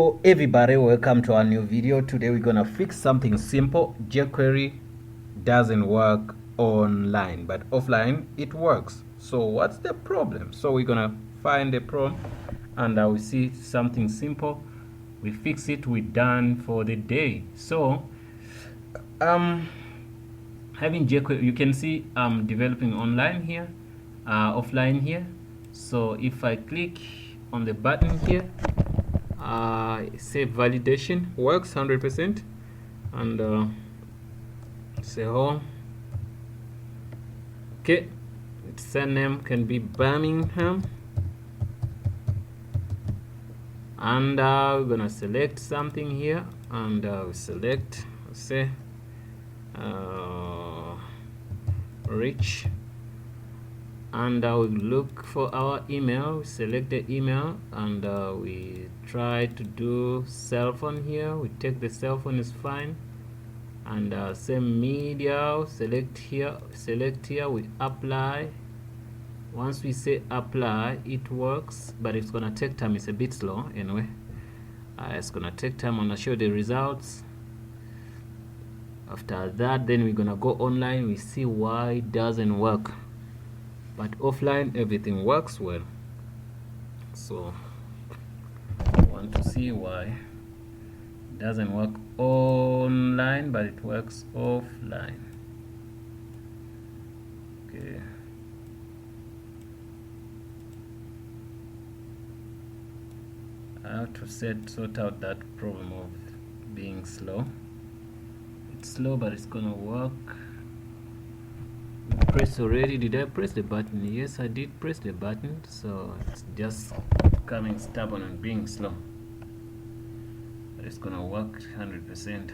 Hello everybody, welcome to our new video. Today we're gonna fix something simple. jQuery doesn't work online, but offline it works. So what's the problem? So we're gonna find a problem and we see something simple. We fix it, we're done for the day. So having jQuery, you can see I'm developing online here, offline here. So if I click on the button here, say validation works 100%, and say home. Okay, its surname can be Birmingham, and we're gonna select something here, and we select, say rich, and we look for our email. We select the email, and we try to do cell phone here. We take the cell phone is fine, and same media, select here, we apply. Once we say apply, it works, but it's gonna take time. It's a bit slow anyway. It's gonna take time. I'm gonna show the results. After that, then we're gonna go online. We see why it doesn't work, but offline everything works well. So I want to see why it doesn't work online but it works offline. Okay, I have to sort out that problem of being slow. It's slow, but it's gonna work. Press already. Did I press the button? Yes, I did press the button. So it's just coming stubborn and being slow, but it's gonna work 100%.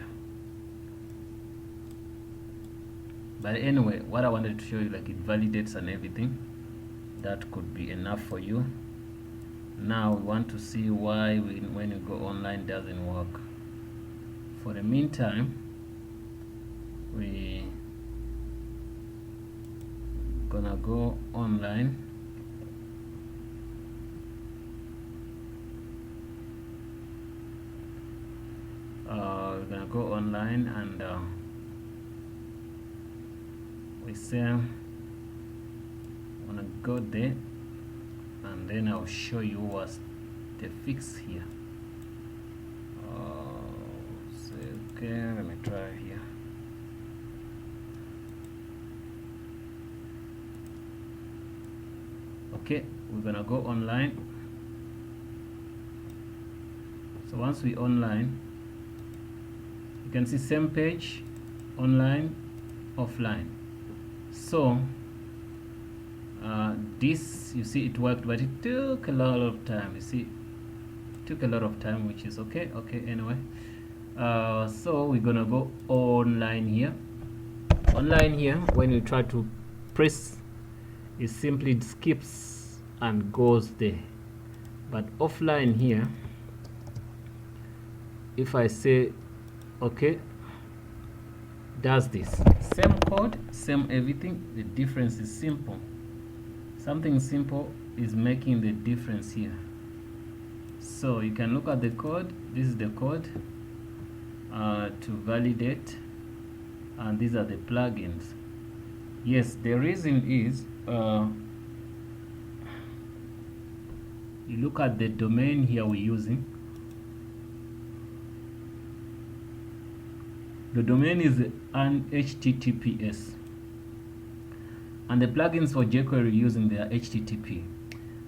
But anyway, what I wanted to show you, like, it validates and everything. That could be enough for you. Now we want to see why when you go online doesn't work. For the meantime, we gonna go online. We're gonna go online, and we say I'm gonna go there, and then I'll show you what's the fix here. Say okay, let me try here. Okay, we're gonna go online. So once we online, you can see same page, online, offline. So this, you see, it worked, but it took a lot of time. You see, it took a lot of time, which is okay. Anyway, so we're gonna go online here. Online here, when you try to press, it simply skips and goes there. But offline here, if I say okay, does this same code, same everything. The difference is simple. Something simple is making the difference here. So you can look at the code. This is the code to validate, and these are the plugins. Yes, the reason is you look at the domain here we're using. The domain is an HTTPS, and the plugins for jQuery using their HTTP.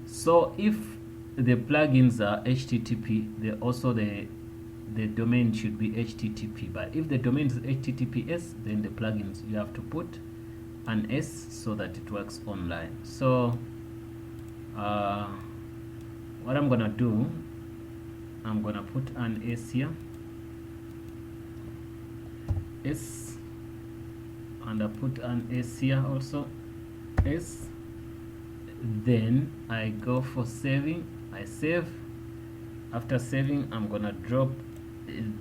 So if the plugins are HTTP, also the domain should be HTTP. But if the domain is HTTPS, then the plugins, you have to put an S so that it works online. So what I'm gonna do, I'm gonna put an S here, S, and I put an S here also, S. Then I go for saving. I save. After saving, I'm gonna drop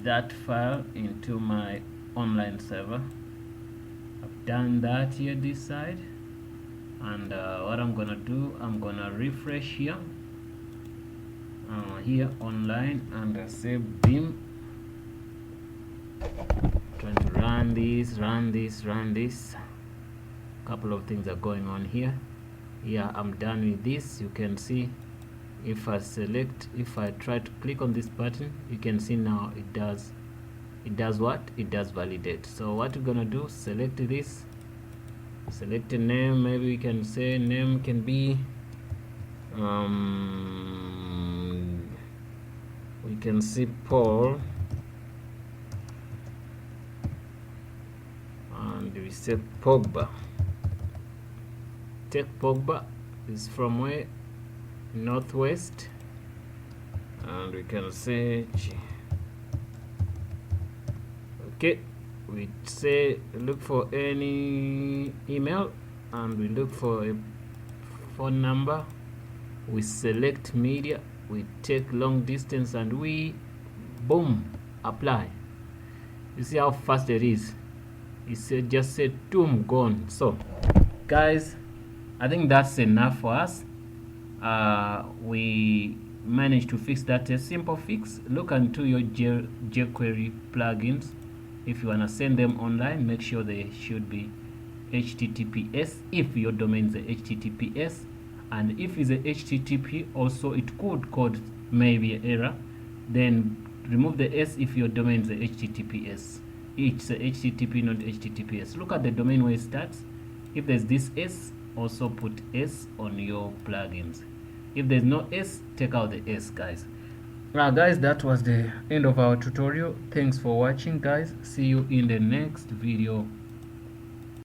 that file into my online server. I've done that here this side, and what I'm gonna do, I'm gonna refresh here. here online, and I say beam. Trying to run this. Couple of things are going on here. Yeah, I'm done with this. You can see if I try to click on this button, you can see now it does what? It does validate. So what we're gonna do, select this, select a name. Maybe we can say name can be we can see Paul, and we say Pogba. Take Pogba is from where? Northwest, and we can say okay, we say look for any email, and we look for a phone number. We select media, we take long distance, and we boom, apply. You see how fast it is. It just said boom, gone. So guys, I think that's enough for us. We managed to fix that. A simple fix. Look into your jQuery plugins. If you want to send them online, make sure they should be HTTPS if your domain is a HTTPS, and if it's a HTTP also it could cause maybe an error. Then remove the S if your domain is a HTTPS. It's a HTTP, not HTTPS. Look at the domain where it starts. If there's this S, also put S on your plugins. If there's no S, take out the S, guys. Now guys, that was the end of our tutorial. Thanks for watching, guys. See you in the next video.